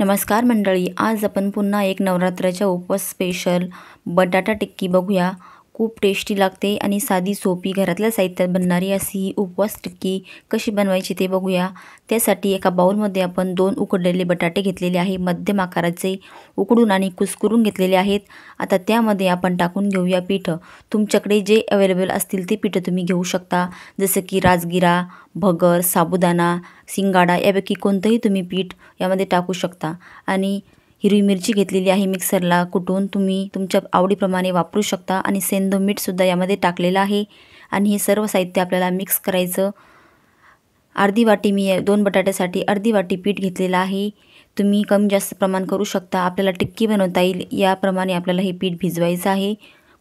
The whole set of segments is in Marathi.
नमस्कार मंडळी, आज आपण पुन्हा एक नवरात्राच्या उपवास स्पेशल बटाटा टिक्की बघूया। खूप टेस्टी लागते आणि साधी सोपी घरातल्या साहित्यात बनणारी अशी ही उपवास टिक्की कशी बनवायची ते बघूया। त्यासाठी एका बाउलमध्ये आपण 2 उकडलेले बटाटे घेतलेले आहे, मध्यम आकाराचे, उकडून आणि कुस्करून घेतलेले आहेत। आता त्यामध्ये आपण टाकून घेऊया पीठ। तुमच्याकडे जे अवेलेबल असतील ते पीठ तुम्ही घेऊ शकता, जसे की राजगिरा, भगर, साबुदाणा, सिंगाडा यापैकी कोणतेही तुम्ही पीठ यामध्ये टाकू शकता। आणि हिरवी मिरची घेतलेली आहे मिक्सरला कुटून, तुम्ही तुमच्या आवडीप्रमाणे वापरू शकता। आणि सेंधव मीठसुद्धा यामध्ये टाकलेलं आहे। आणि हे सर्व साहित्य आपल्याला मिक्स करायचं। अर्धी वाटी मी 2 बटाट्यासाठी अर्धी वाटी पीठ घेतलेलं आहे। तुम्ही कमी जास्त प्रमाण करू शकता, आपल्याला टिक्की बनवता येईल याप्रमाणे आपल्याला हे पीठ भिजवायचं आहे।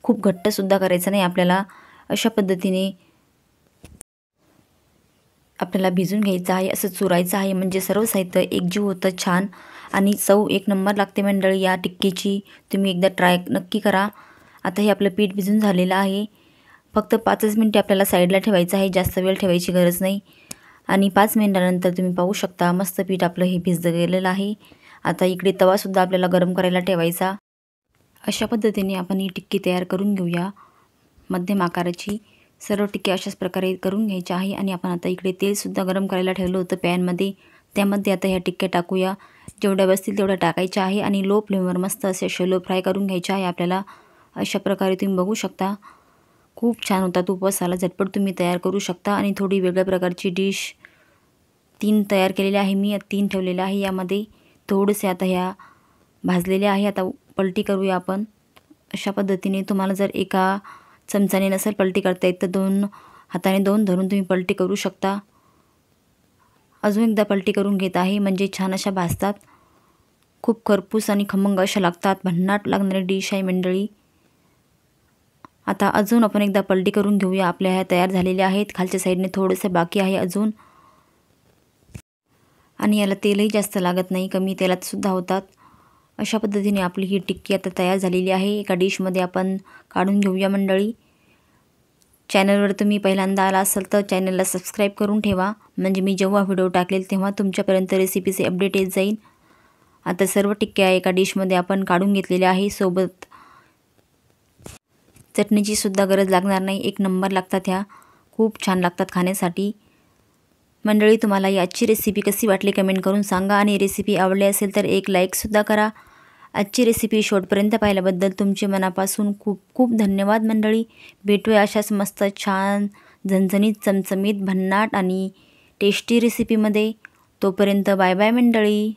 खूप घट्टसुद्धा करायचं नाही आपल्याला, अशा पद्धतीने आपल्याला भिजून घ्यायचं आहे, असं चुरायचं आहे, म्हणजे सर्व साहित्य एकजीव होतं छान आणि चव एक नंबर लागते मंडळी या टिक्कीची। तुम्ही एकदा ट्राय नक्की करा। आता हे आपलं पीठ भिजून झालेलं आहे। फक्त 5च मिनिटे आपल्याला साईडला ठेवायचं आहे, जास्त वेळ ठेवायची गरज नाही। आणि 5 मिनिटानंतर तुम्ही पाहू शकता मस्त पीठ आपलं हे भिजलं गेलेलं आहे। आता इकडे तवासुद्धा आपल्याला गरम करायला ठेवायचा। अशा पद्धतीने आपण ही टिक्की तयार करून घेऊया, मध्यम आकाराची। सर्व टिक्की अशाच प्रकारे करून घ्यायच्या आहे। आणि आपण आता इकडे तेलसुद्धा गरम करायला ठेवलं होतं पॅनमध्ये, त्यामध्ये आता ह्या टिक्क्या टाकूया। जेवढ्या बसतील तेवढ्या टाकायच्या आहे आणि लो फ्लेमवर मस्त असे शॅलो फ्राय करून घ्यायच्या आहे आपल्याला। अशा प्रकारे तुम्ही बघू शकता, खूप छान होतात उपवासाला, झटपट तुम्ही तयार करू शकता। आणि थोडी वेगळ्या प्रकारची डिश 3 तयार केलेले आहे मी, 3 ठेवलेले आहे यामध्ये। थोडेसे आता ह्या भाजलेल्या आहे, आता पलटी करूया आपण। अशा पद्धतीने तुम्हाला जर एका चमचाने नसेल पलटी करता येत तर 2 हाताने 2 धरून तुम्ही पलटी करू शकता। अजून एकदा पलटी करून घेत आहे, म्हणजे छान अशा भाजतात। खूप खरपूस आणि खमंग अशा लागतात, भन्नाट लागणारी डिश आहे मंडळी। आता अजून आपण एकदा पलटी करून घेऊया। आपल्या ह्या तयार झालेल्या आहेत, खालच्या साईडने थोडंसं बाकी आहे अजून। आणि याला तेलही जास्त लागत नाही, कमी तेलात सुद्धा होतात। अशा पद्धतीने आपली ही टिक्की आता तयार झालेली आहे। एका डिशमध्ये आपण काढून घेऊया मंडळी। चॅनलवर तुम्ही पहिल्यांदा आला असाल तर चॅनलला सबस्क्राईब करून ठेवा, म्हणजे मी जेव्हा व्हिडिओ टाकेल तेव्हा तुमच्यापर्यंत रेसिपीचे अपडेट येत जाईल। आता सर्व टिक्क्या एका डिशमध्ये आपण काढून घेतलेल्या आहे, सोबत चटणीची सुद्धा गरज लागणार नाही, एक नंबर लागतात ह्या, खूप छान लागतात खाण्यासाठी। मंडळी, तुम्हाला ही आजची रेसिपी कशी वाटली कमेंट करून सांगा। आणि रेसिपी आवडली असेल तर एक लाईकसुद्धा करा। आजची रेसिपी शेवटपर्यंत पाहिल्याबद्दल तुमचे मनापासून खूप खूप धन्यवाद मंडळी। भेटूया अशाच मस्त छान झणझणीत, चमचमीत, भन्नाट आणि टेस्टी रेसिपीमध्ये। तोपर्यंत बाय बाय मंडळी।